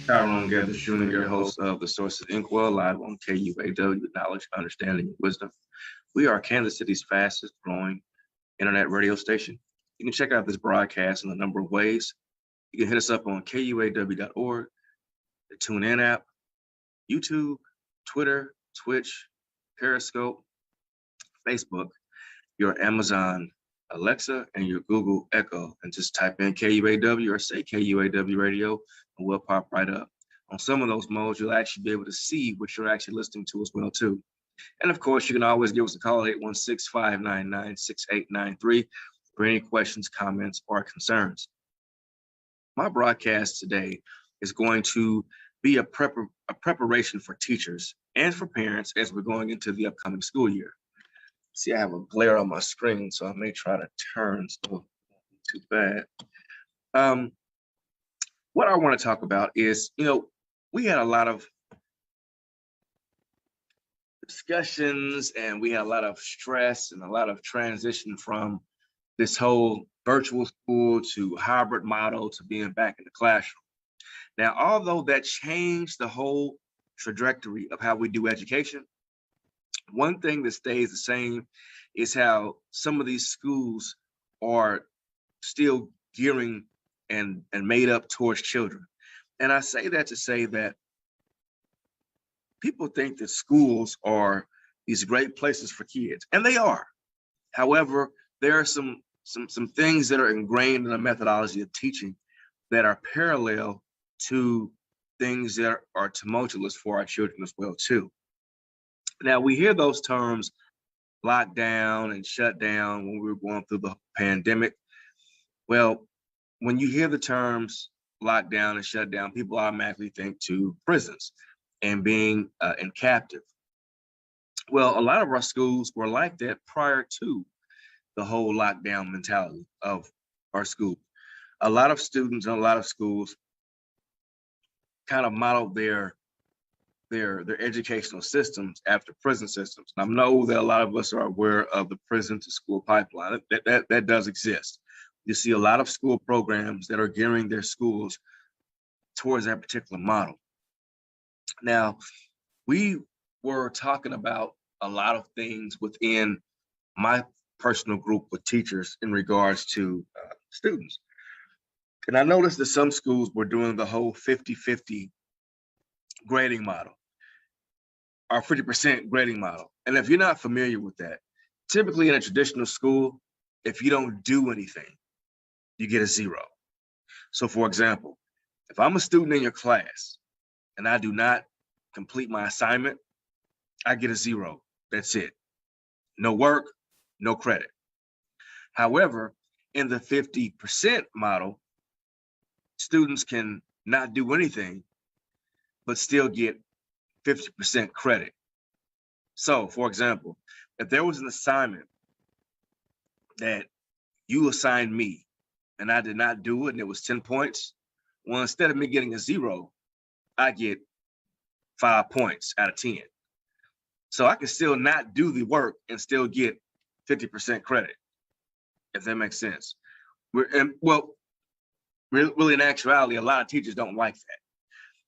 Tyrone Gethers, Jr., host of The Source of Inkwell, live on KUAW, Knowledge, Understanding, and Wisdom. We are Kansas City's fastest growing internet radio station. You can check out this broadcast in a number of ways. You can hit us up on KUAW.org, the TuneIn app, YouTube, Twitter, Twitch, Periscope, Facebook, your Amazon Alexa, and your Google Echo, and just type in KUAW or say KUAW Radio, and we'll pop right up. On some of those modes, you'll actually be able to see what you're actually listening to as well, too. And of course, you can always give us a call at 816-599-6893 for any questions, comments, or concerns. My broadcast today is going to be a preparation for teachers and for parents as we're going into the upcoming school year. See, I have a glare on my screen, so I may try to turn, so it won't be too bad. What I want to talk about is, we had a lot of discussions and we had a lot of stress and a lot of transition from this whole virtual school to hybrid model to being back in the classroom. Now, although that changed the whole trajectory of how we do education, one thing that stays the same is how some of these schools are still gearing and made up towards children. And I say that to say that people think that schools are these great places for kids, and they are. However, there are some things that are ingrained in the methodology of teaching that are parallel to things that are tumultuous for our children as well, too. Now, we hear those terms lockdown and shutdown when we were going through the pandemic. Well, when you hear the terms lockdown and shutdown, people automatically think to prisons and being in captive. Well, a lot of our schools were like that prior to the whole lockdown mentality of our school. A lot of students and a lot of schools kind of modeled their educational systems after prison systems. And I know that a lot of us are aware of the prison to school pipeline. That does exist. You see a lot of school programs that are gearing their schools towards that particular model. Now, we were talking about a lot of things within my personal group with teachers in regards to students. And I noticed that some schools were doing the whole 50-50 grading model, or 50% grading model. And if you're not familiar with that, typically in a traditional school, if you don't do anything, you get a 0. So for example, if I'm a student in your class and I do not complete my assignment, I get a 0. That's it. No work, no credit. However, in the 50% model, students can not do anything, but still get 50% credit. So, for example, if there was an assignment that you assigned me and I did not do it and it was 10 points, well, instead of me getting a 0, I get 5 points out of 10. So I can still not do the work and still get 50% credit, if that makes sense. Really, in actuality, a lot of teachers don't like that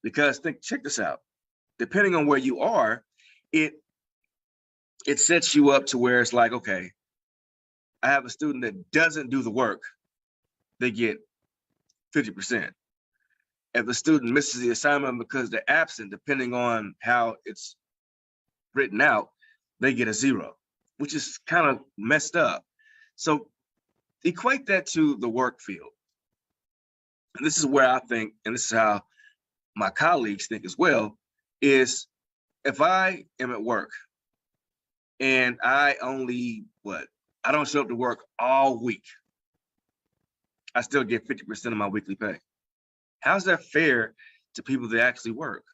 because check this out. Depending on where you are, it sets you up to where it's like, okay, I have a student that doesn't do the work, they get 50%. If the student misses the assignment because they're absent, depending on how it's written out, they get a 0, which is kind of messed up. So equate that to the work field. And this is where I think, and this is how my colleagues think as well, is if I am at work and I only, I don't show up to work all week, I still get 50% of my weekly pay. How's that fair to people that actually work?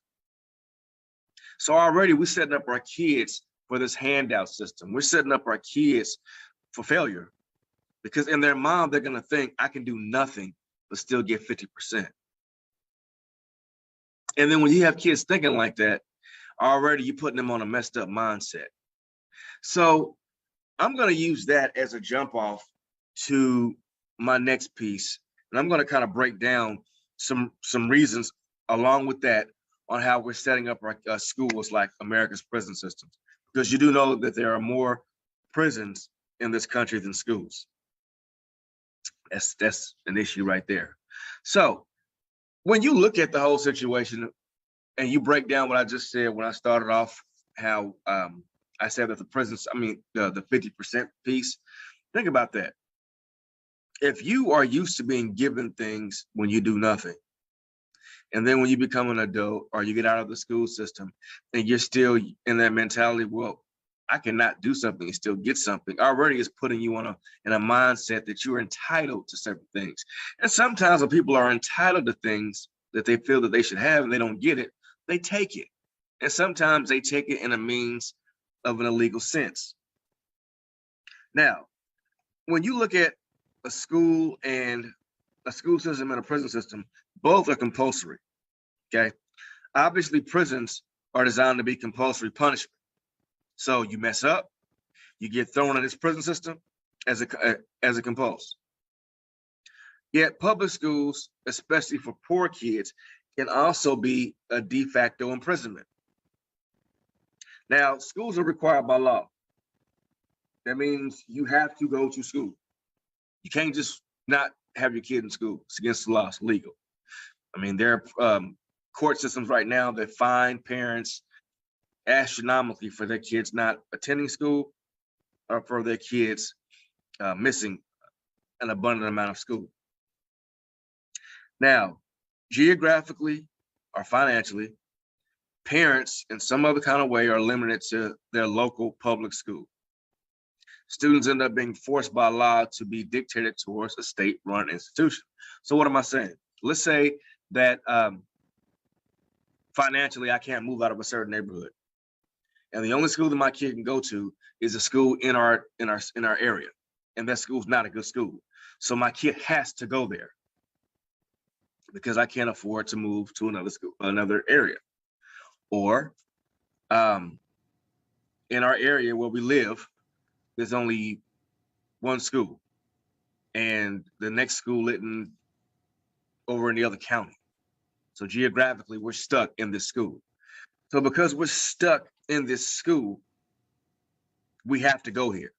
So already we're setting up our kids for this handout system. We're setting up our kids for failure because in their mind, they're going to think I can do nothing but still get 50%. And then when you have kids thinking like that, already you're putting them on a messed up mindset. So I'm going to use that as a jump off to my next piece. And I'm going to kind of break down some reasons along with that, on how we're setting up our schools like America's prison systems, because you do know that there are more prisons in this country than schools. That's an issue right there. So when you look at the whole situation and you break down what I just said when I started off, how I said that the prisons, I mean, the 50% piece, think about that. If you are used to being given things when you do nothing, and then when you become an adult or you get out of the school system and you're still in that mentality, well, I cannot do something and still get something, already is putting you in a mindset that you're entitled to certain things. And sometimes when people are entitled to things that they feel that they should have and they don't get it, they take it. And sometimes they take it in a means of an illegal sense. Now, when you look at a school and a school system and a prison system, both are compulsory, okay? Obviously, prisons are designed to be compulsory punishment. So you mess up, you get thrown in this prison system as a compulse. Yet public schools, especially for poor kids, can also be a de facto imprisonment. Now, schools are required by law. That means you have to go to school. You can't just not have your kid in school. It's against the law, it's legal. I mean, there are court systems right now that fine parents astronomically for their kids not attending school or for their kids missing an abundant amount of school. Now, geographically or financially, parents in some other kind of way are limited to their local public school. Students end up being forced by law to be dictated towards a state-run institution. So what am I saying? Let's say that financially I can't move out of a certain neighborhood, and the only school that my kid can go to is a school in our area, and that school's not a good school. So my kid has to go there because I can't afford to move to another school, another area. Or in our area where we live, there's only one school, and the next school isn't over in the other county. So geographically, we're stuck in this school. So because we're stuck in this school, we have to go here.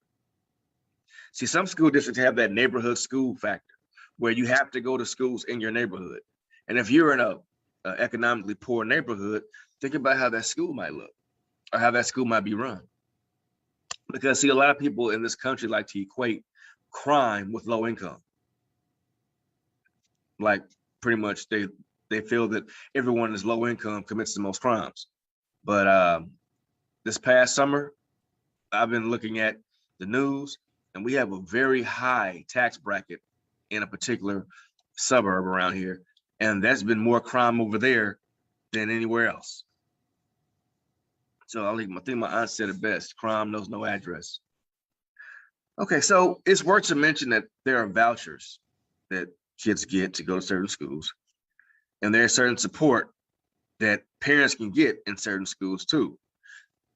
See, some school districts have that neighborhood school factor where you have to go to schools in your neighborhood. And if you're in a economically poor neighborhood, think about how that school might look or how that school might be run. Because see, a lot of people in this country like to equate crime with low income. Like pretty much they feel that everyone is low income commits the most crimes. But this past summer, I've been looking at the news, and we have a very high tax bracket in a particular suburb around here. And that's been more crime over there than anywhere else. So I think my aunt said it best: crime knows no address. Okay, so it's worth to mention that there are vouchers that kids get to go to certain schools, and there's certain support that parents can get in certain schools too,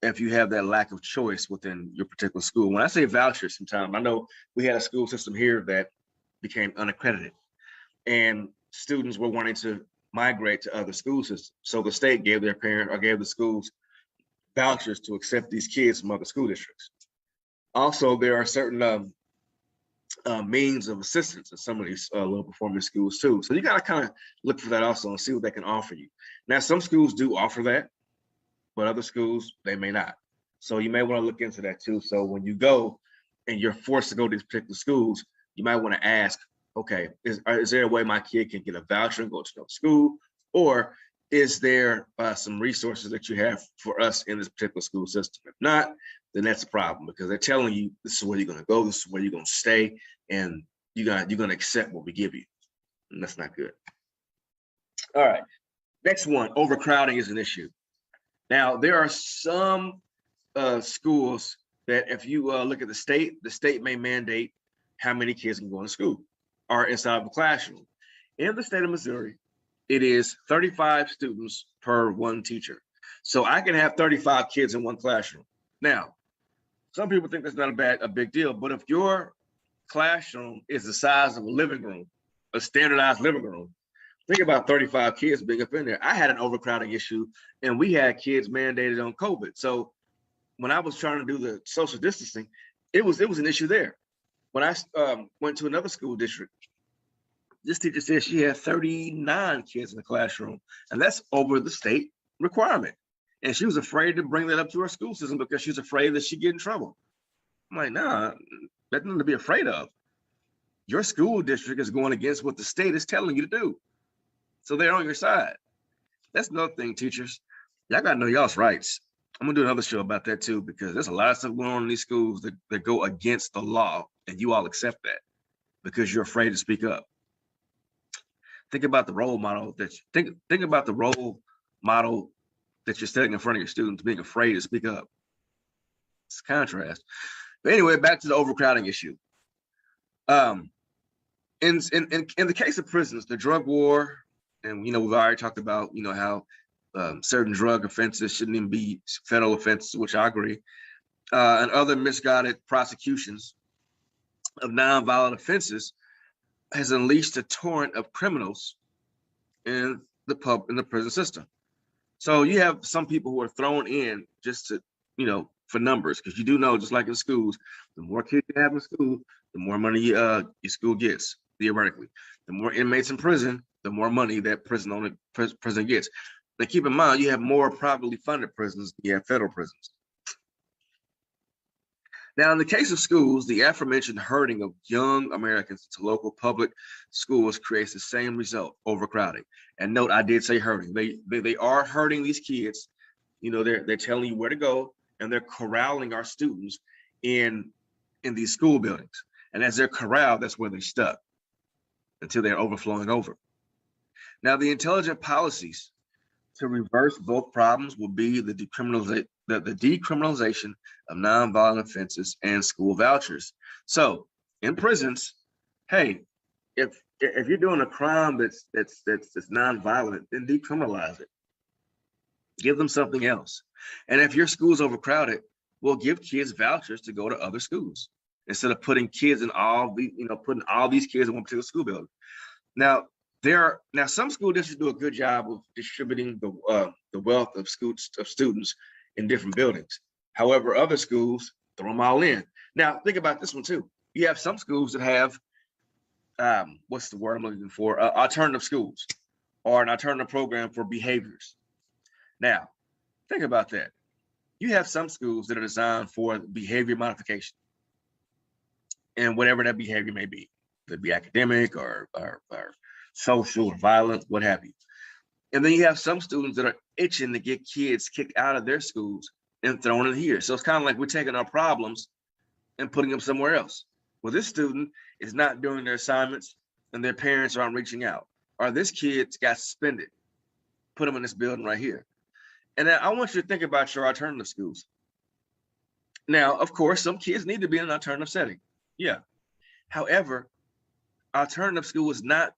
if you have that lack of choice within your particular school. When I say vouchers, sometimes I know we had a school system here that became unaccredited, and students were wanting to migrate to other school systems. So the state gave their parent or gave the schools vouchers to accept these kids from other school districts. Also, there are certain means of assistance in some of these low performing schools too. So you got to kind of look for that also and see what they can offer you. Now, some schools do offer that, but other schools, they may not. So you may want to look into that too. So when you go and you're forced to go to these particular schools, you might want to ask, okay, is there a way my kid can get a voucher and go to another school? Or is there some resources that you have for us in this particular school system? If not, then that's a problem, because they're telling you this is where you're going to go, this is where you're going to stay, and you're going to accept what we give you. And that's not good. All right, next one, overcrowding is an issue. Now, there are some schools that if you look at the state may mandate how many kids can go to school or inside of a classroom. In the state of Missouri, it is 35 students per one teacher. So I can have 35 kids in one classroom. Now, some people think that's not a big deal, but if your classroom is the size of a living room, a standardized living room, think about 35 kids being up in there. I had an overcrowding issue, and we had kids mandated on COVID. So when I was trying to do the social distancing, it was an issue there. When I went to another school district, this teacher said she had 39 kids in the classroom, and that's over the state requirement. And she was afraid to bring that up to her school system because she was afraid that she'd get in trouble. I'm like, nah, that's nothing to be afraid of. Your school district is going against what the state is telling you to do. So they're on your side. That's another thing, teachers. Y'all got to know y'all's rights. I'm going to do another show about that too, because there's a lot of stuff going on in these schools that go against the law, and you all accept that because you're afraid to speak up. Think about the role model that you, think about the role model that you're setting in front of your students, being afraid to speak up. It's a contrast. But anyway, back to the overcrowding issue. In the case of prisons, the drug war, and we've already talked about how certain drug offenses shouldn't even be federal offenses, which I agree, and other misguided prosecutions of nonviolent offenses has unleashed a torrent of criminals in the prison system. So you have some people who are thrown in just to, for numbers, because you do know, just like in schools, the more kids you have in school, the more money your school gets, theoretically. The more inmates in prison, the more money that prison gets. Now keep in mind, you have more privately funded prisons than you have federal prisons. Now, in the case of schools, the aforementioned herding of young Americans into local public schools creates the same result, overcrowding. And note, I did say herding. They are herding these kids. They're telling you where to go, and they're corralling our students in these school buildings. And as they're corralled, that's where they're stuck until they're overflowing over. Now, the intelligent policies to reverse both problems will be the decriminalization of nonviolent offenses and school vouchers. So in prisons, hey, if you're doing a crime that's nonviolent, then decriminalize it. Give them something else. And if your school's overcrowded, we'll give kids vouchers to go to other schools instead of putting kids in putting all these kids in one particular school building. Now, some school districts do a good job of distributing the wealth of students in different buildings. However, other schools throw them all in. Now, think about this one too. You have some schools that have, what's the word I'm looking for? Alternative schools, or an alternative program for behaviors. Now, think about that. You have some schools that are designed for behavior modification, and whatever that behavior may be. It could be academic or social or violent, what have you. And then you have some students that are itching to get kids kicked out of their schools and thrown in here. So it's kind of like we're taking our problems and putting them somewhere else. Well, this student is not doing their assignments and their parents aren't reaching out. Or this kid got suspended. Put them in this building right here. And then I want you to think about your alternative schools. Now, of course, some kids need to be in an alternative setting. Yeah. However, alternative school is not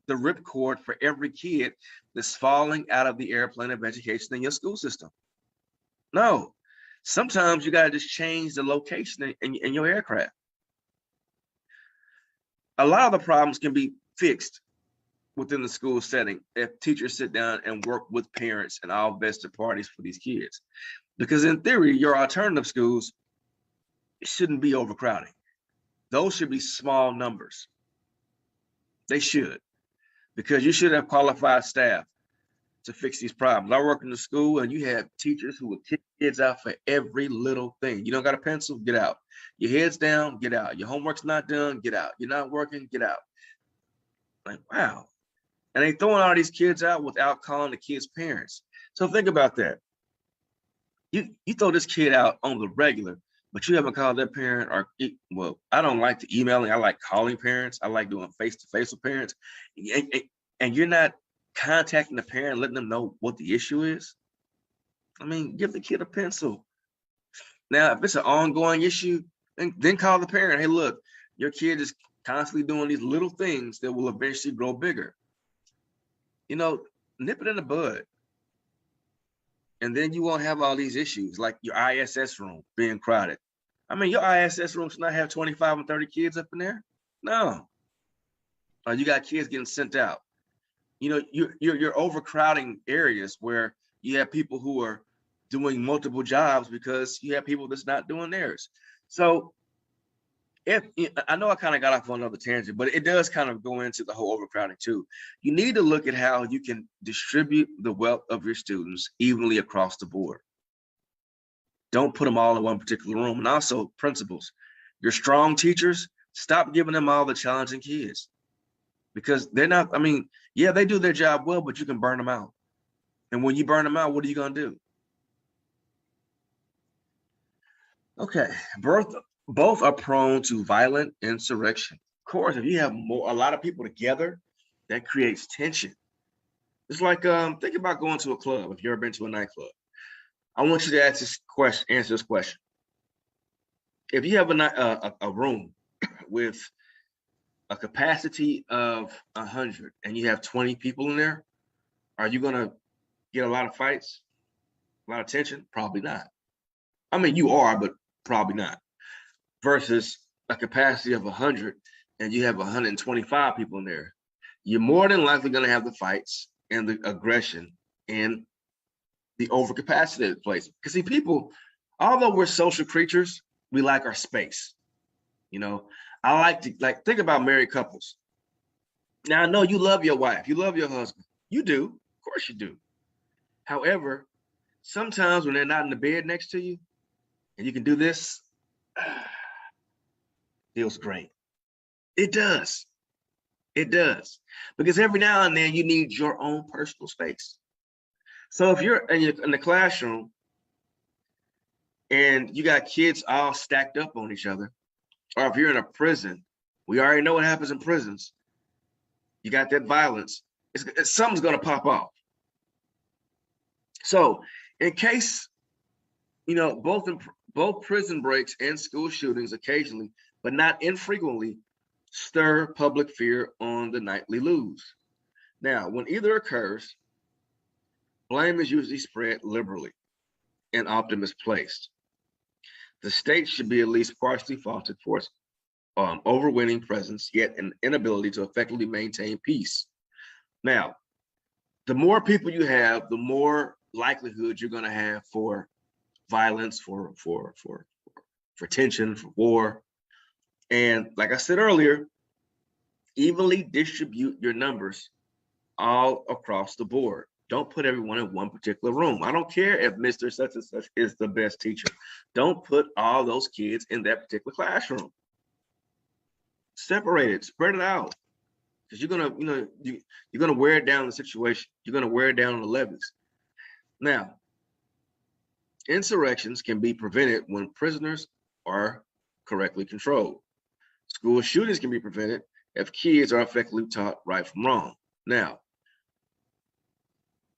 the ripcord for every kid that's falling out of the airplane of education in your school system. No, sometimes you got to just change the location in your aircraft. A lot of the problems can be fixed within the school setting if teachers sit down and work with parents and all vested parties for these kids. Because in theory, your alternative schools shouldn't be overcrowding. Those should be small numbers. They should, because you should have qualified staff to fix these problems. I work in the school and you have teachers who will kick kids out for every little thing. You don't got a pencil, get out. Your head's down, get out. Your homework's not done, get out. You're not working, get out. Like, wow. And they throwing all these kids out without calling the kids' parents. So think about that. You throw this kid out on the regular, but you haven't called their parent, well, I don't like the emailing. I like calling parents. I like doing face-to-face with parents. And you're not contacting the parent, letting them know what the issue is. I mean, give the kid a pencil. Now, if it's an ongoing issue, then call the parent. Hey, look, your kid is constantly doing these little things that will eventually grow bigger. Nip it in the bud. And then you won't have all these issues like your ISS room being crowded. I mean, your ISS room should not have 25 and 30 kids up in there. No. You got kids getting sent out. you're overcrowding areas where you have people who are doing multiple jobs because you have people that's not doing theirs. So if I know I kind of got off on another tangent, but it does kind of go into the whole overcrowding too. You need to look at how you can distribute the wealth of your students evenly across the board. Don't put them all in one particular room. And also principals, your strong teachers, stop giving them all the challenging kids, because they're not, I mean, yeah, they do their job well, but you can burn them out. And when you burn them out, what are you going to do? Okay, both are prone to violent insurrection. Of course, if you have a lot of people together, that creates tension. It's like, think about going to a club. If you've ever been to a nightclub, I want you to answer this question. If you have a room with a capacity of 100 and you have 20 people in there, are you going to get a lot of fights, a lot of tension? Probably not. I mean, you are, but probably not. Versus a capacity of 100 and you have 125 people in there, you're more than likely going to have the fights and the aggression and the overcapacitated place. Because see, people, although we're social creatures, we like our space. I like to think about married couples. Now, I know you love your wife, you love your husband. You do, of course you do. However, sometimes when they're not in the bed next to you and you can do this, feels great. It does. It does. Because every now and then you need your own personal space. So if you're in the classroom and you got kids all stacked up on each other, or if you're in a prison, we already know what happens in prisons. You got that violence. Something's going to pop off. So in case, both prison breaks and school shootings occasionally, but not infrequently, stir public fear on the nightly news. Now, when either occurs, blame is usually spread liberally and often misplaced. The state should be at least partially faulted for overwhelming presence, yet an inability to effectively maintain peace. Now, the more people you have, the more likelihood you're going to have for violence, for tension, for war. And like I said earlier, evenly distribute your numbers all across the board. Don't put everyone in one particular room. I don't care if Mr. Such and Such is the best teacher. Don't put all those kids in that particular classroom. Separate it, spread it out. Because you're gonna wear it down the situation. You're gonna wear it down on the levees. Now, insurrections can be prevented when prisoners are correctly controlled. School shootings can be prevented if kids are effectively taught right from wrong. Now,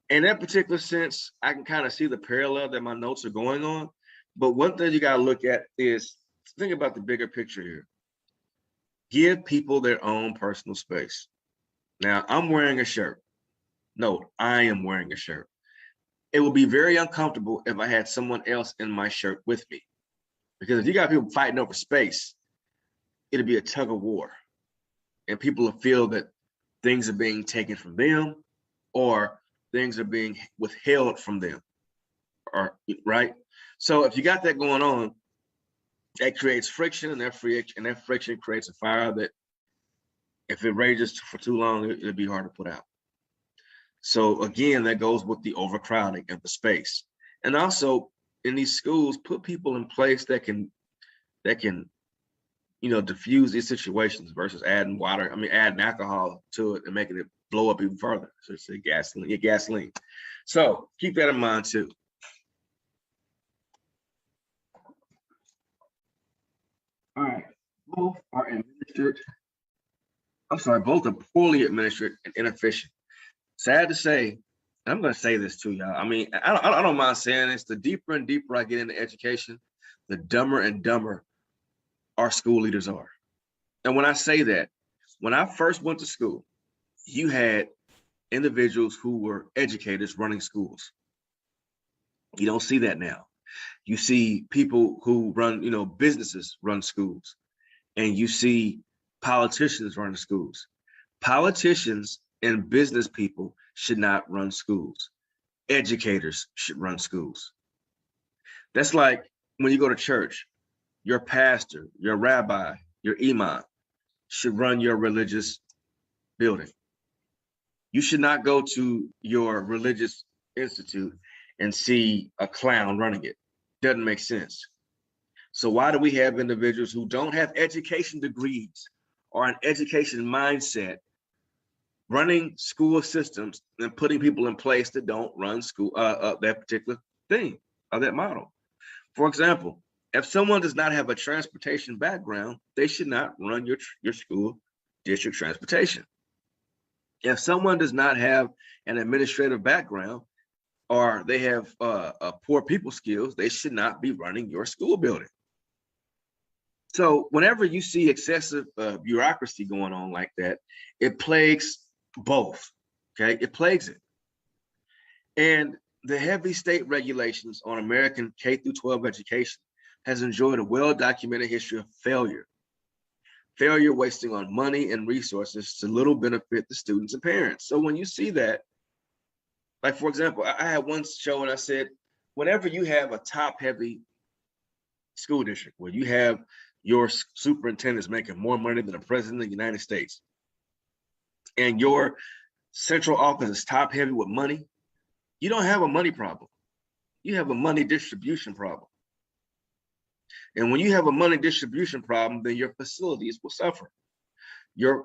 in that particular sense, I can kind of see the parallel that my notes are going on. But one thing you got to look at is think about the bigger picture here. Give people their own personal space. Now, I'm wearing a shirt. No, I am wearing a shirt. It would be very uncomfortable if I had someone else in my shirt with me. Because if you got people fighting over space, it'll be a tug of war. And people will feel that things are being taken from them or things are being withheld from them, right? So if you got that going on, that creates friction, and that friction creates a fire that if it rages for too long, it'll be hard to put out. So again, that goes with the overcrowding of the space. And also in these schools, put people in place that can diffuse these situations versus adding alcohol to it and making it blow up even further. So it's gasoline. So keep that in mind too. All right, both are poorly administered and inefficient. Sad to say, and I'm going to say this too, y'all. I mean, I don't mind saying this. The deeper and deeper I get into education, the dumber and dumber our school leaders are. And when I say that, when I first went to school, you had individuals who were educators running schools. You don't see that now. You see people who run, businesses run schools, and you see politicians running schools. Politicians and business people should not run schools. Educators should run schools. That's like when you go to church, your pastor, your rabbi, your imam should run your religious building. You should not go to your religious institute and see a clown running it. Doesn't make sense. So why do we have individuals who don't have education degrees or an education mindset running school systems and putting people in place that don't run school that particular thing or that model? For example, if someone does not have a transportation background, they should not run your school district transportation. If someone does not have an administrative background or they have poor people skills, they should not be running your school building. So whenever you see excessive bureaucracy going on like that, it plagues both, okay? It plagues it. And the heavy state regulations on American K through 12 education has enjoyed a well-documented history of failure wasting on money and resources to little benefit the students and parents. So when you see that, like for example, I had one show and I said, whenever you have a top-heavy school district where you have your superintendents making more money than the president of the United States, and your central office is top-heavy with money, you don't have a money problem. You have a money distribution problem. And when you have a money distribution problem, then your facilities will suffer. Your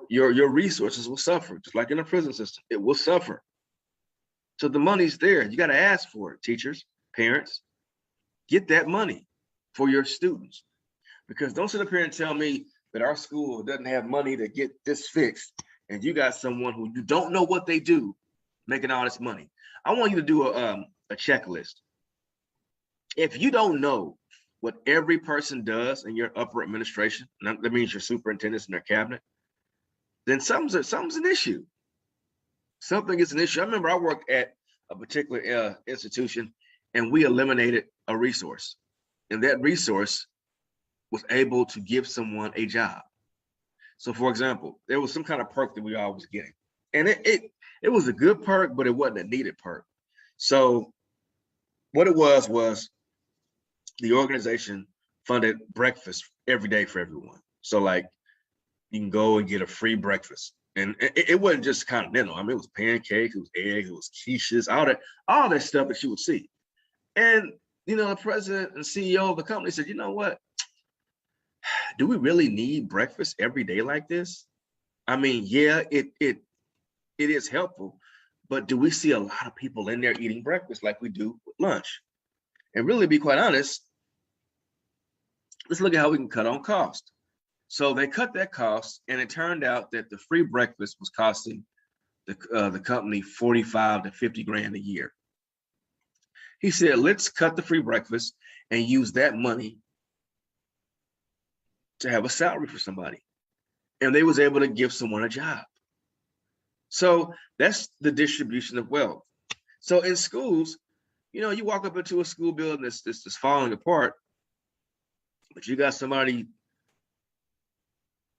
resources will suffer, just like in a prison system, it will suffer. So the money's there. You got to ask for it, teachers, parents. Get that money for your students. Because don't sit up here and tell me that our school doesn't have money to get this fixed, and you got someone who you don't know what they do making all this money. I want you to do a checklist. If you don't know what every person does in your upper administration, that means your superintendents and their cabinet, then something's an issue. Something is an issue. I remember I worked at a particular institution and we eliminated a resource. And that resource was able to give someone a job. So for example, there was some kind of perk that we all was getting. And it was a good perk, but it wasn't a needed perk. So what it was the organization funded breakfast every day for everyone. So like you can go and get a free breakfast. And it wasn't just continental. I mean, it was pancakes, it was eggs, it was quiches, all that stuff that you would see. And you know, the president and CEO of the company said, you know what? Do we really need breakfast every day like this? I mean, yeah, it is helpful, but do we see a lot of people in there eating breakfast like we do with lunch? And really, to be quite honest, let's look at how we can cut on cost. So they cut that cost, and it turned out that the free breakfast was costing the company 45 to 50 grand a year. He said, let's cut the free breakfast and use that money to have a salary for somebody. And they was able to give someone a job. So that's the distribution of wealth. So in schools, you know, you walk up into a school building that's falling apart, but you got somebody,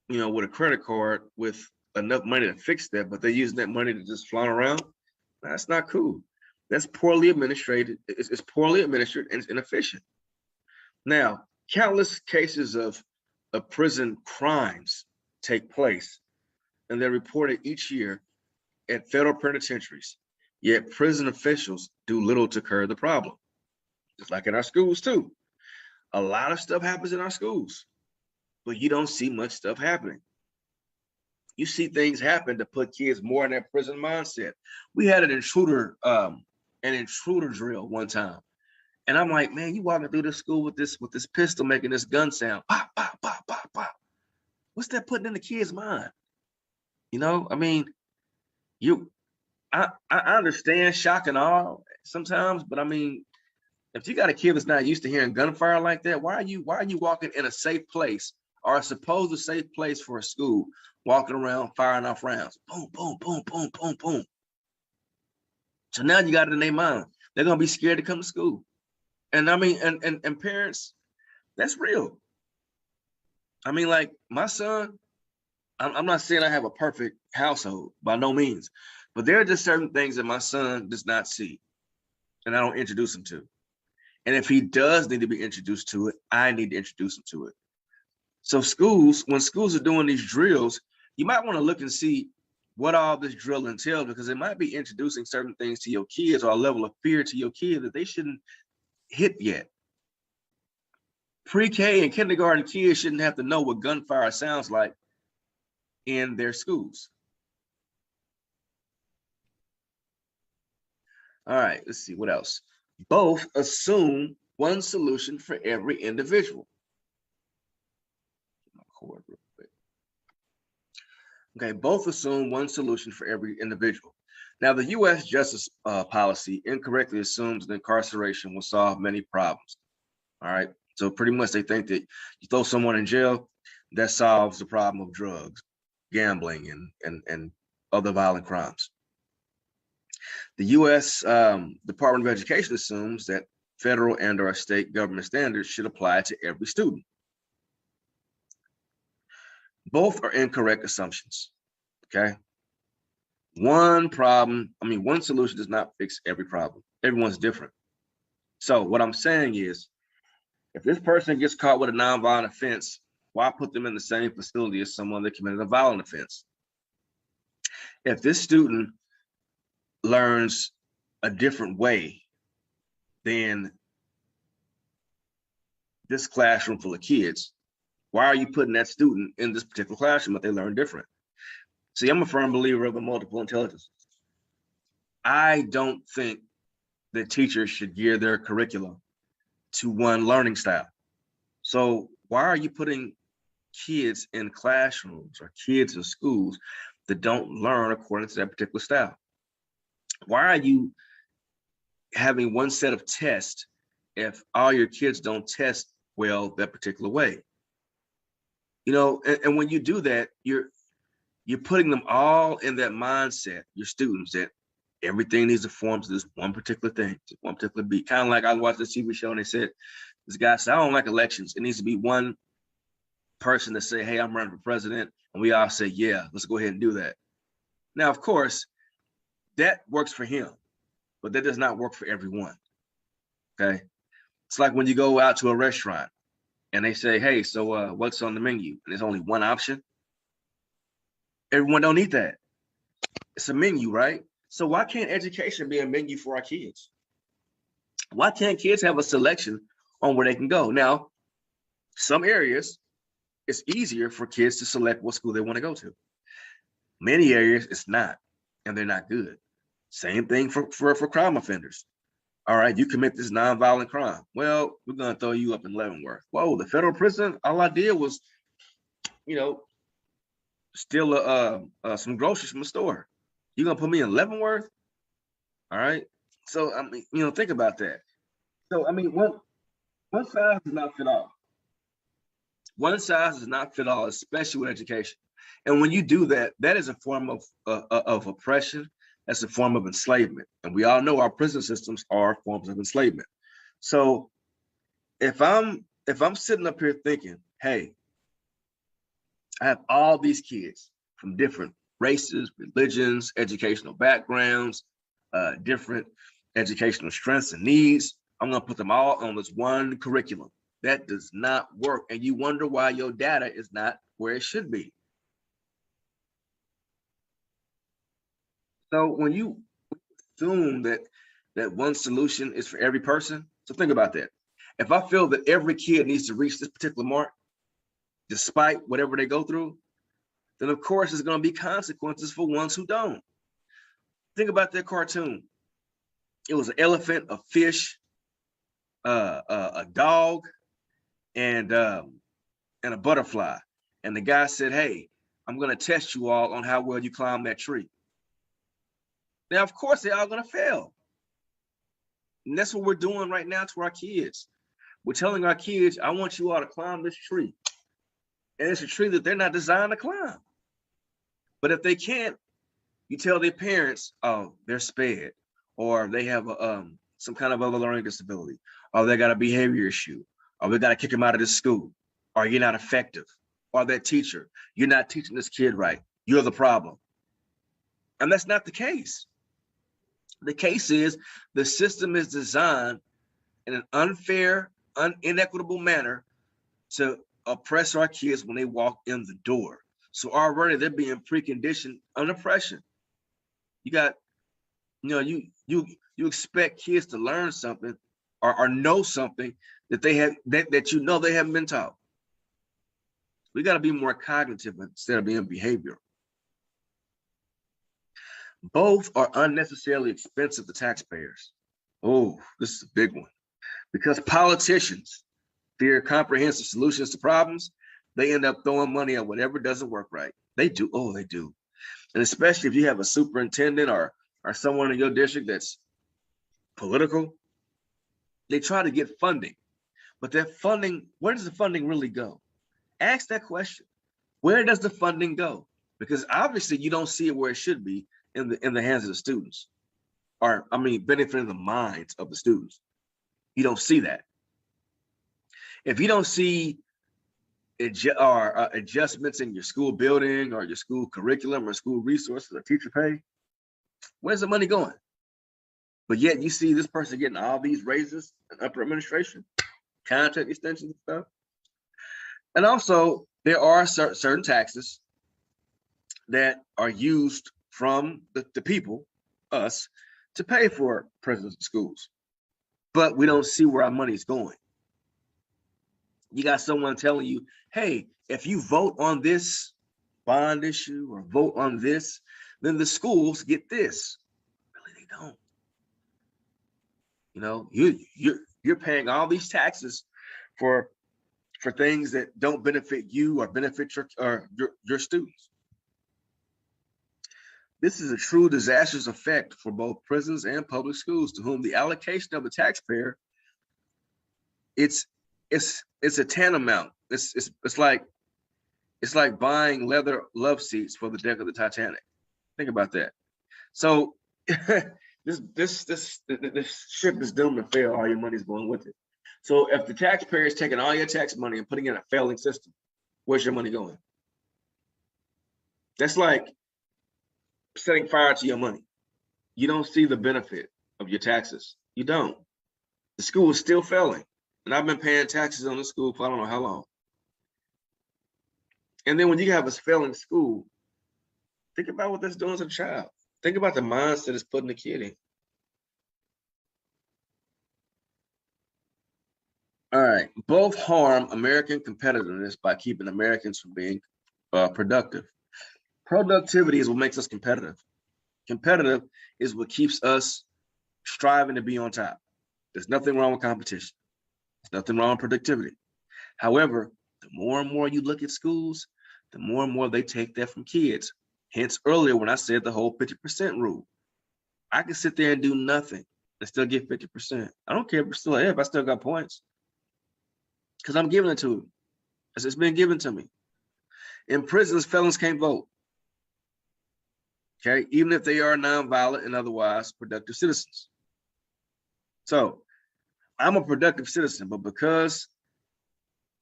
you know, with a credit card with enough money to fix that, but they're using that money to just flaunt around. That's not cool. That's poorly administrated. It's poorly administered and it's inefficient. Now, countless cases of prison crimes take place, and they're reported each year at federal penitentiaries. Yet prison officials do little to curb the problem. Just like in our schools too. A lot of stuff happens in our schools, but you don't see much stuff happening. You see things happen to put kids more in that prison mindset. We had an intruder drill one time. And I'm like, man, you walking through the school with this pistol making this gun sound. Pop, pop, pop, pop, pop. What's that putting in the kid's mind? You know, I mean, I understand shock and awe sometimes, but I mean, if you got a kid that's not used to hearing gunfire like that, why are you walking in a safe place or a supposed safe place for a school, walking around firing off rounds? Boom, boom, boom, boom, boom, boom. So now you got it in their mind. They're gonna be scared to come to school. And I mean, and parents, that's real. I mean, like my son, I'm not saying I have a perfect household, by no means, but there are just certain things that my son does not see, and I don't introduce him to. And if he does need to be introduced to it, I need to introduce him to it. So schools, when schools are doing these drills, you might want to look and see what all this drill entails, because it might be introducing certain things to your kids or a level of fear to your kid that they shouldn't hit yet. Pre-K and kindergarten kids shouldn't have to know what gunfire sounds like in their schools. All right, let's see what else. Both assume one solution for every individual. Okay, both assume one solution for every individual. Now, the U.S. justice policy incorrectly assumes that incarceration will solve many problems. All right, so pretty much they think that you throw someone in jail, that solves the problem of drugs, gambling, and other violent crimes. The U.S. Department of Education assumes that federal and/or state government standards should apply to every student. Both are incorrect assumptions, okay? One solution does not fix every problem. Everyone's different. So what I'm saying is, if this person gets caught with a nonviolent offense, why put them in the same facility as someone that committed a violent offense? If this student learns a different way than this classroom full of kids, why are you putting that student in this particular classroom if they learn different? See, I'm a firm believer of the multiple intelligence. I don't think that teachers should gear their curriculum to one learning style. So why are you putting kids in classrooms or kids in schools that don't learn according to that particular style? Why are you having one set of tests if all your kids don't test well that particular way? You know, and when you do that, you're putting them all in that mindset, your students, that everything needs to form to this one particular thing, one particular beat. Kind of like I watched this TV show and they said, this guy said, I don't like elections. It needs to be one person to say, hey, I'm running for president. And we all say, yeah, let's go ahead and do that. Now, of course, that works for him, but that does not work for everyone, okay? It's like when you go out to a restaurant and they say, hey, so what's on the menu? And there's only one option. Everyone don't eat that. It's a menu, right? So why can't education be a menu for our kids? Why can't kids have a selection on where they can go? Now, some areas, it's easier for kids to select what school they want to go to. Many areas, it's not, and they're not good. Same thing for crime offenders. All right, you commit this nonviolent crime. Well, we're going to throw you up in Leavenworth. Whoa, the federal prison, all I did was, steal some groceries from the store. You're going to put me in Leavenworth? All right. So, think about that. So, one size does not fit all. One size does not fit all, especially with education. And when you do that, that is a form of oppression. That's a form of enslavement. And we all know our prison systems are forms of enslavement. So if I'm sitting up here thinking, hey, I have all these kids from different races, religions, educational backgrounds, different educational strengths and needs, I'm going to put them all on this one curriculum. That does not work. And you wonder why your data is not where it should be. So when you assume that one solution is for every person, so think about that. If I feel that every kid needs to reach this particular mark, despite whatever they go through, then of course there's going to be consequences for ones who don't. Think about that cartoon. It was an elephant, a fish, a dog, and a butterfly. And the guy said, hey, I'm going to test you all on how well you climb that tree. Now, of course, they're all going to fail. And that's what we're doing right now to our kids. We're telling our kids, I want you all to climb this tree. And it's a tree that they're not designed to climb. But if they can't, you tell their parents, oh, they're sped, or they have some kind of other learning disability, or they got a behavior issue, or we got to kick them out of this school, or you're not effective. or that teacher, you're not teaching this kid right. You're the problem. And that's not the case. The case is the system is designed in an unfair, inequitable manner to oppress our kids when they walk in the door. So already they're being preconditioned on oppression. You got, you expect kids to learn something or know something that they have that they haven't been taught. We got to be more cognitive instead of being behavioral. Both are unnecessarily expensive to taxpayers. Oh, this is a big one. Because politicians fear comprehensive solutions to problems, they end up throwing money at whatever doesn't work right. They do. Oh, they do. And especially if you have a superintendent or someone in your district that's political, they try to get funding. But that funding, where does the funding really go? Ask that question. Where does the funding go? Because obviously you don't see it where it should be in the hands of the students, or benefiting the minds of the students. You don't see that. If you don't see adjustments in your school building or your school curriculum or school resources or teacher pay, where's the money going? But yet you see this person getting all these raises in upper administration, contract extensions and stuff. And also there are certain taxes that are used from the people, us, to pay for prisons and schools. But we don't see where our money is going. You got someone telling you, hey, if you vote on this bond issue or vote on this, then the schools get this. Really, they don't. You're paying all these taxes for things that don't benefit you or benefit your students. This is a true disastrous effect for both prisons and public schools, to whom the allocation of the taxpayer, it's a tantamount. It's like buying leather love seats for the deck of the Titanic. Think about that. So this ship is doomed to fail. All your money's going with it. So if the taxpayer is taking all your tax money and putting it in a failing system, where's your money going? That's like setting fire to your money. You don't see the benefit of your taxes. You don't. The school is still failing. And I've been paying taxes on the school for I don't know how long. And then when you have a failing school, think about what that's doing to the child. Think about the mindset it's putting the kid in. All right, both harm American competitiveness by keeping Americans from being productive. Productivity is what makes us competitive. Competitive is what keeps us striving to be on top. There's nothing wrong with competition. There's nothing wrong with productivity. However, the more and more you look at schools, the more and more they take that from kids. Hence earlier when I said the whole 50% rule. I can sit there and do nothing and still get 50%. I don't care if I still got points. Because I'm giving it to them. It's been given to me. In prisons, felons can't vote. Okay, even if they are nonviolent and otherwise productive citizens. So I'm a productive citizen, but because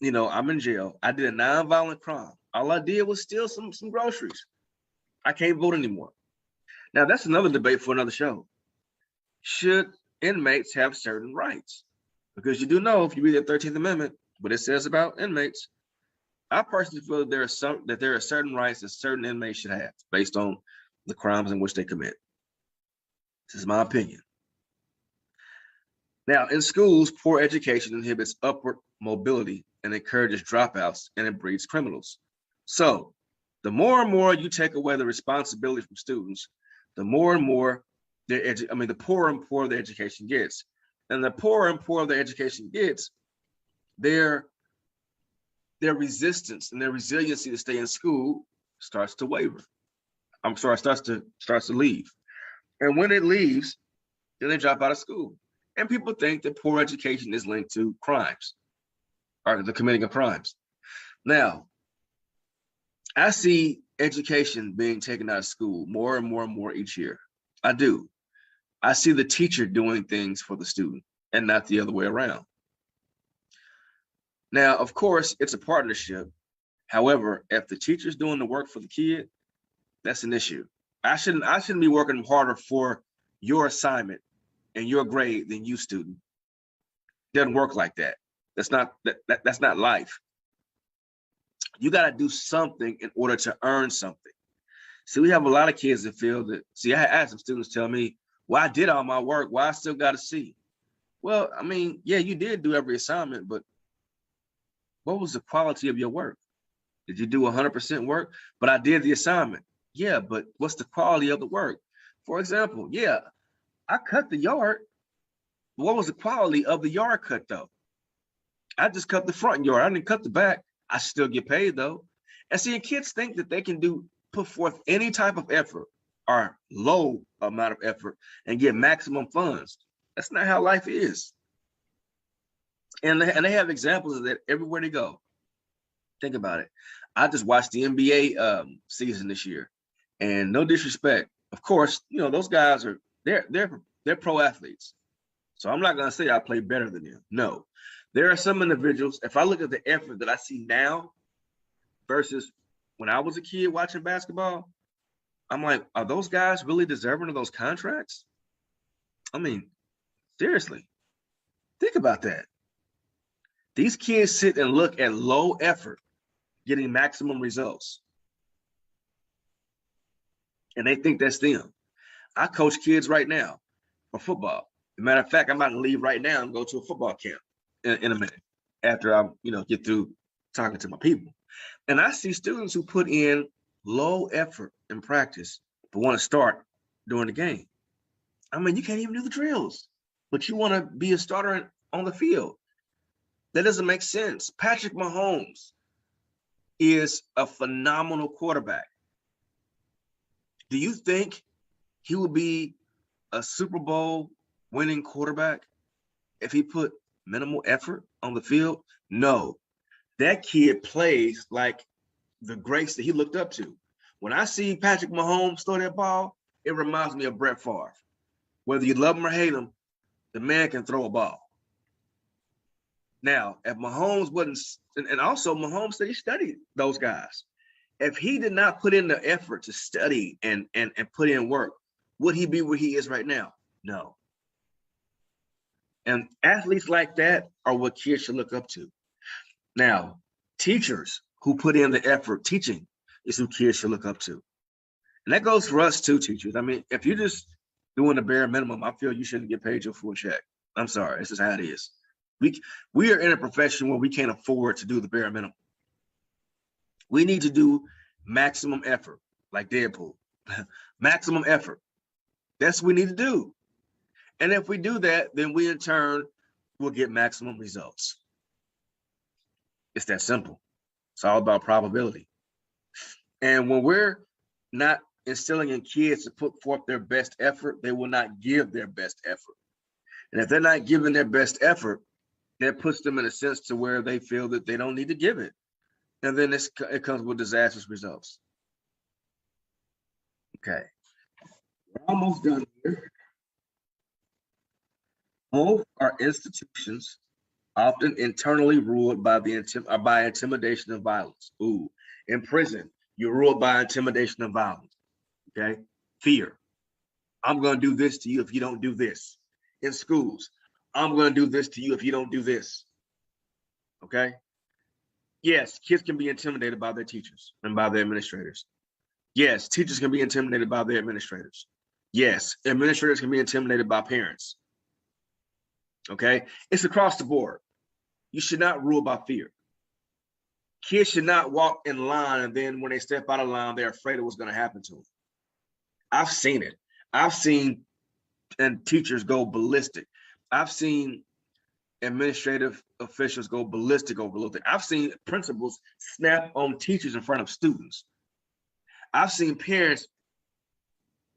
I'm in jail, I did a nonviolent crime. All I did was steal some groceries. I can't vote anymore. Now that's another debate for another show. Should inmates have certain rights? Because you do know, if you read the 13th Amendment, what it says about inmates, I personally feel that there are certain rights that certain inmates should have based on the crimes in which they commit. This is my opinion. Now, in schools, poor education inhibits upward mobility and encourages dropouts, and it breeds criminals. So the more and more you take away the responsibility from students, the more and more the poorer and poorer the education gets. And the poorer and poorer the education gets, their resistance and their resiliency to stay in school starts to waver. Starts to leave. And when it leaves, then they drop out of school. And people think that poor education is linked to crimes or the committing of crimes. Now, I see education being taken out of school more and more and more each year. I do. I see the teacher doing things for the student and not the other way around. Now, of course, it's a partnership. However, if the teacher's doing the work for the kid, that's an issue. I shouldn't be working harder for your assignment and your grade than you, student. Doesn't work like that. That's not life. You got to do something in order to earn something. See, we have a lot of kids that feel that. See, I had some students tell me, "Well, I did all my work. Why I still got a C?" Well, I mean, yeah, you did do every assignment, but what was the quality of your work? Did you do 100% work? But I did the assignment. Yeah, but what's the quality of the work? For example, yeah, I cut the yard. What was the quality of the yard cut though? I just cut the front yard. I didn't cut the back. I still get paid though. And see, kids think that they can put forth any type of effort or low amount of effort and get maximum funds. That's not how life is. And they have examples of that everywhere they go. Think about it. I just watched the NBA season this year, and no disrespect, of course, you know those guys are they're pro athletes. So I'm not gonna say I play better than them. No, there are some individuals. If I look at the effort that I see now versus when I was a kid watching basketball, I'm like, are those guys really deserving of those contracts? I mean, seriously, think about that. These kids sit and look at low effort getting maximum results. And they think that's them. I coach kids right now for football. As a matter of fact, I'm about to leave right now and go to a football camp in a minute after I, get through talking to my people. And I see students who put in low effort in practice but want to start during the game. I mean, you can't even do the drills, but you want to be a starter on the field. That doesn't make sense. Patrick Mahomes is a phenomenal quarterback. Do you think he would be a Super Bowl winning quarterback if he put minimal effort on the field? No. That kid plays like the greats that he looked up to. When I see Patrick Mahomes throw that ball, it reminds me of Brett Favre. Whether you love him or hate him, the man can throw a ball. Now, if Mahomes wasn't, and also Mahomes said he studied those guys. If he did not put in the effort to study and put in work, would he be where he is right now? No. And athletes like that are what kids should look up to. Now, teachers who put in the effort teaching is who kids should look up to. And that goes for us too, teachers. I mean, if you're just doing the bare minimum, I feel you shouldn't get paid your full check. I'm sorry, this is how it is. We are in a profession where we can't afford to do the bare minimum. We need to do maximum effort, like Deadpool. Maximum effort. That's what we need to do. And if we do that, then we in turn will get maximum results. It's that simple. It's all about probability. And when we're not instilling in kids to put forth their best effort, they will not give their best effort. And if they're not giving their best effort, that puts them in a sense to where they feel that they don't need to give it. And then it comes with disastrous results. Okay. We're almost done here. Both are institutions often internally ruled by intimidation and violence. Ooh, in prison, you're ruled by intimidation and violence. Okay, fear. I'm going to do this to you if you don't do this. In schools, I'm going to do this to you if you don't do this. Okay. Yes, kids can be intimidated by their teachers and by their administrators. Yes, teachers can be intimidated by their administrators. Yes, administrators can be intimidated by parents. Okay, it's across the board. You should not rule by fear. Kids should not walk in line and then when they step out of line, they're afraid of what's going to happen to them. I've seen it. I've seen and teachers go ballistic. I've seen administrative officials go ballistic over little things. I've seen principals snap on teachers in front of students. I've seen parents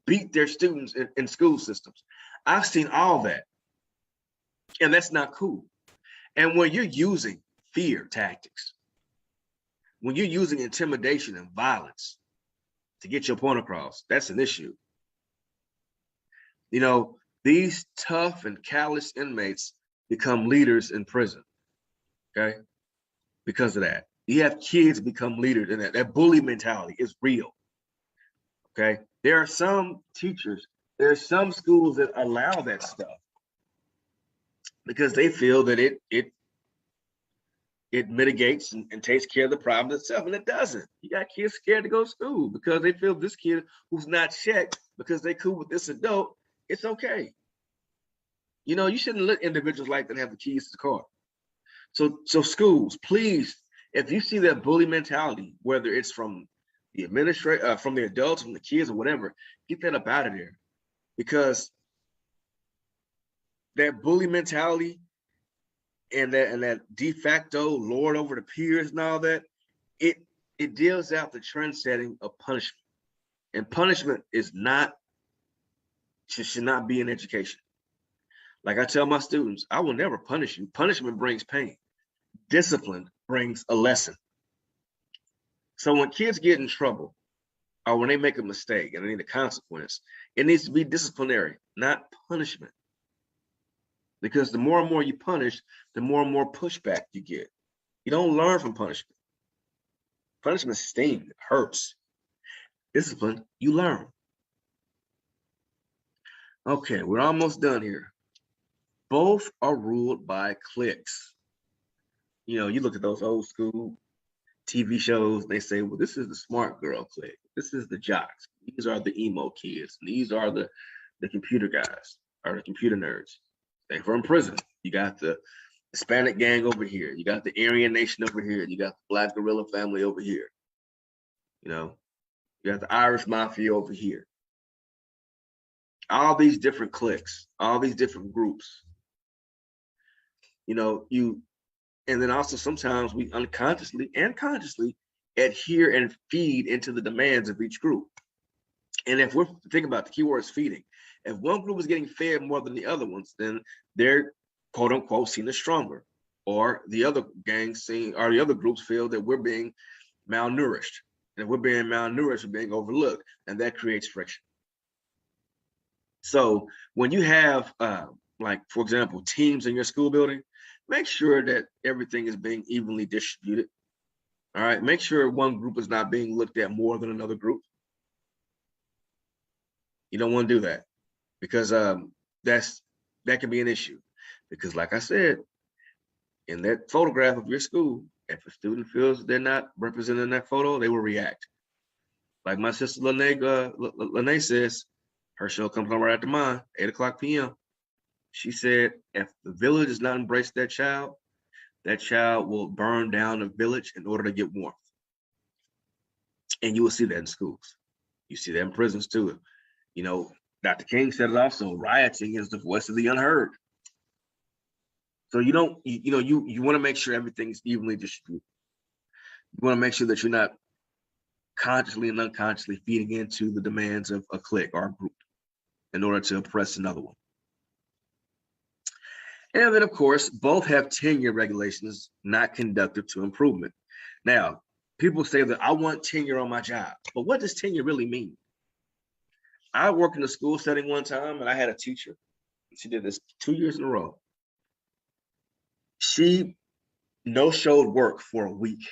beat their students in school systems. I've seen all that. And that's not cool. And when you're using fear tactics, when you're using intimidation and violence to get your point across, that's an issue. You know, these tough and callous inmates become leaders in prison, okay? Because of that. You have kids become leaders, and that bully mentality is real. Okay, there are some teachers, there are some schools that allow that stuff because they feel that it mitigates and takes care of the problem itself, and it doesn't. You got kids scared to go to school because they feel this kid who's not checked because they cool with this adult, it's okay. You know, you shouldn't let individuals like that have the keys to the car. So schools, please, if you see that bully mentality, whether it's from the administrator, from the adults, from the kids, or whatever, get that up out of there, because that bully mentality and that de facto lord over the peers and all that, it deals out the trend setting of punishment, and punishment is not should not be in education. Like I tell my students, I will never punish you. Punishment brings pain. Discipline brings a lesson. So when kids get in trouble, or when they make a mistake and they need a consequence, it needs to be disciplinary, not punishment. Because the more and more you punish, the more and more pushback you get. You don't learn from punishment. Punishment stings, it hurts. Discipline, you learn. Okay, we're almost done here. Both are ruled by cliques. You know, you look at those old school TV shows, they say, well, this is the smart girl clique. This is the jocks. These are the emo kids. These are the computer guys, or the computer nerds. They from prison. You got the Hispanic gang over here. You got the Aryan Nation over here. You got the Black Guerrilla family over here. You know, you got the Irish Mafia over here. All these different cliques, all these different groups. You know, and then also sometimes we unconsciously and consciously adhere and feed into the demands of each group. And if we're thinking about the keyword is feeding, if one group is getting fed more than the other ones, then they're quote unquote seen as stronger, or the other gangs seen, or the other groups feel that we're being malnourished. And if we're being malnourished, we're being overlooked, and that creates friction. So when you have, like, for example, teams in your school building, make sure that everything is being evenly distributed. All right, make sure one group is not being looked at more than another group. You don't want to do that, because that can be an issue. Because like I said, in that photograph of your school, if a student feels they're not represented in that photo, they will react. Like my sister Lene says, her show comes on right after mine, 8:00 p.m. She said, if the village does not embrace that child will burn down the village in order to get warmth. And you will see that in schools. You see that in prisons too. You know, Dr. King said it also, rioting is the voice of the unheard. So you don't, you want to make sure everything is evenly distributed. You want to make sure that you're not consciously and unconsciously feeding into the demands of a clique or a group in order to oppress another one. And then, of course, both have tenure regulations not conducive to improvement. Now, people say that I want tenure on my job, but what does tenure really mean? I worked in a school setting one time, and I had a teacher. She did this 2 years in a row. She no-showed work for a week.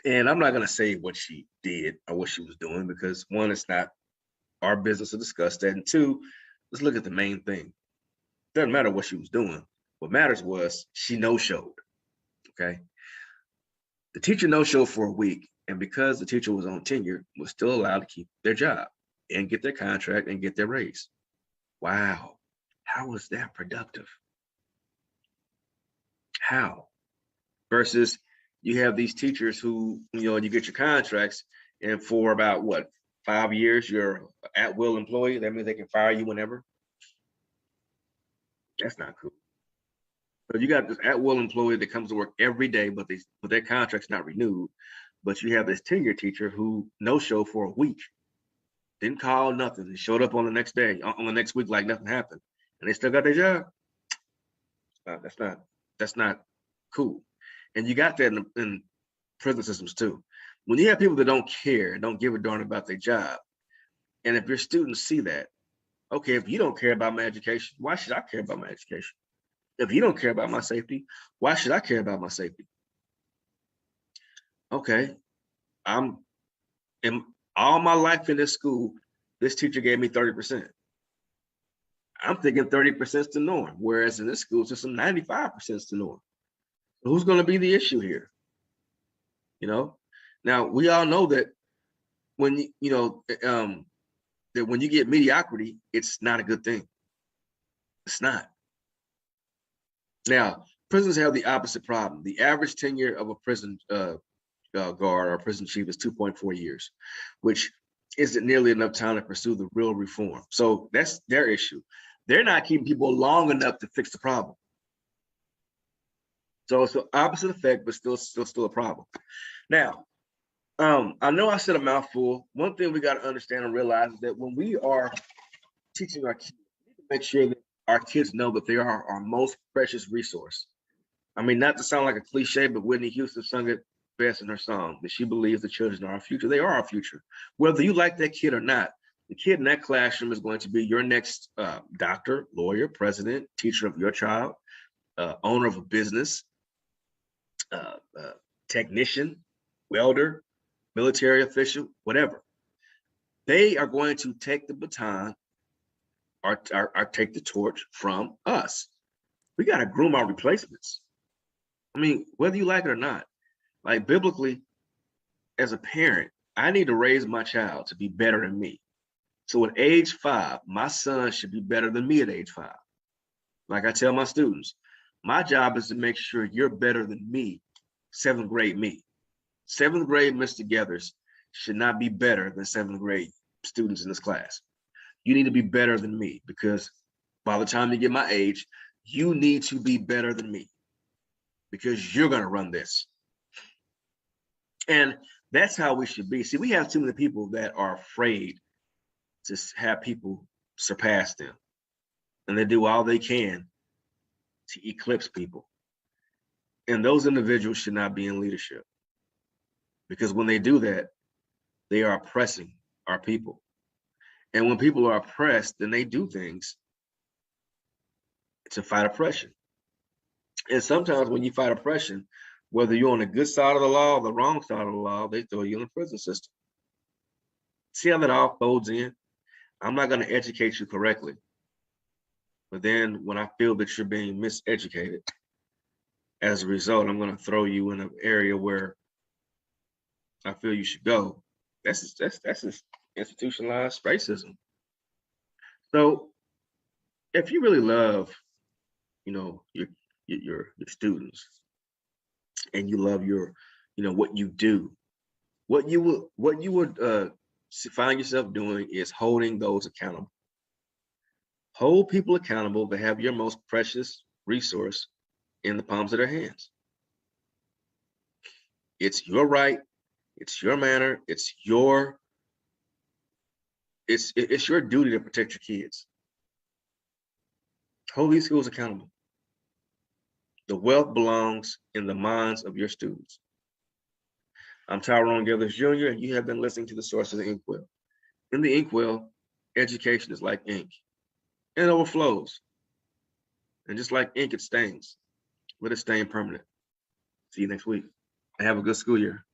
And I'm not going to say what she did or what she was doing, because one, it's not our business to discuss that. And two, let's look at the main thing. Doesn't matter what she was doing. What matters was she no-showed, okay? The teacher no-showed for a week, and because the teacher was on tenure, was still allowed to keep their job and get their contract and get their raise. Wow, how was that productive? How? Versus you have these teachers who, you get your contracts, and for about, 5 years, you're an at-will employee. That means they can fire you whenever. That's not cool. So you got this at-will employee that comes to work every day, but their contract's not renewed. But you have this tenure teacher who no-show for a week, didn't call nothing, and showed up on the next day, on the next week like nothing happened, and they still got their job. That's not cool. And you got that in prison systems too. When you have people that don't care, don't give a darn about their job, and if your students see that, okay, if you don't care about my education, why should I care about my education? If you don't care about my safety, why should I care about my safety? Okay, I'm in all my life in this school, this teacher gave me 30%. I'm thinking 30% is the norm, whereas in this school, it's just some 95% is the norm. Who's going to be the issue here? You know, now we all know that when that when you get mediocrity, it's not a good thing. It's not. Now, prisons have the opposite problem. The average tenure of a prison guard or prison chief is 2.4 years, which isn't nearly enough time to pursue the real reform. So that's their issue. They're not keeping people long enough to fix the problem. So it's the opposite effect, but still a problem. Now, I know I said a mouthful. One thing we got to understand and realize is that when we are teaching our kids, we need to make sure that our kids know that they are our most precious resource. I mean, not to sound like a cliche, but Whitney Houston sung it best in her song, that she believes the children are our future. They are our future. Whether you like that kid or not, the kid in that classroom is going to be your next doctor, lawyer, president, teacher of your child, owner of a business, technician, welder, military official, whatever. They are going to take the baton or take the torch from us. We got to groom our replacements. I mean, whether you like it or not, like biblically, as a parent, I need to raise my child to be better than me. So at age 5, my son should be better than me at age 5. Like I tell my students, my job is to make sure you're better than me, 7th grade me. 7th grade Mr. Gethers should not be better than 7th grade students in this class. You need to be better than me, because by the time you get my age, you need to be better than me, because you're going to run this. And that's how we should be. See, we have too many people that are afraid to have people surpass them, and they do all they can to eclipse people. And those individuals should not be in leadership, because when they do that, they are oppressing our people. And when people are oppressed, then they do things to fight oppression. And sometimes when you fight oppression, whether you're on the good side of the law or the wrong side of the law, they throw you in the prison system. See how that all folds in? I'm not going to educate you correctly, but then when I feel that you're being miseducated, as a result, I'm going to throw you in an area where I feel you should go. That's just institutionalized racism. So if you really love, your students, and you love your, what you do, what you would find yourself doing is holding those accountable. Hold people accountable that have your most precious resource in the palms of their hands. It's your right. It's your manner. It's your duty to protect your kids. Hold these schools accountable. The wealth belongs in the minds of your students. I'm Tyrone Gethers Jr., and you have been listening to the Source of the Inkwell. In the Inkwell, education is like ink. It overflows. And just like ink, it stains. Let it stain permanent. See you next week. And have a good school year.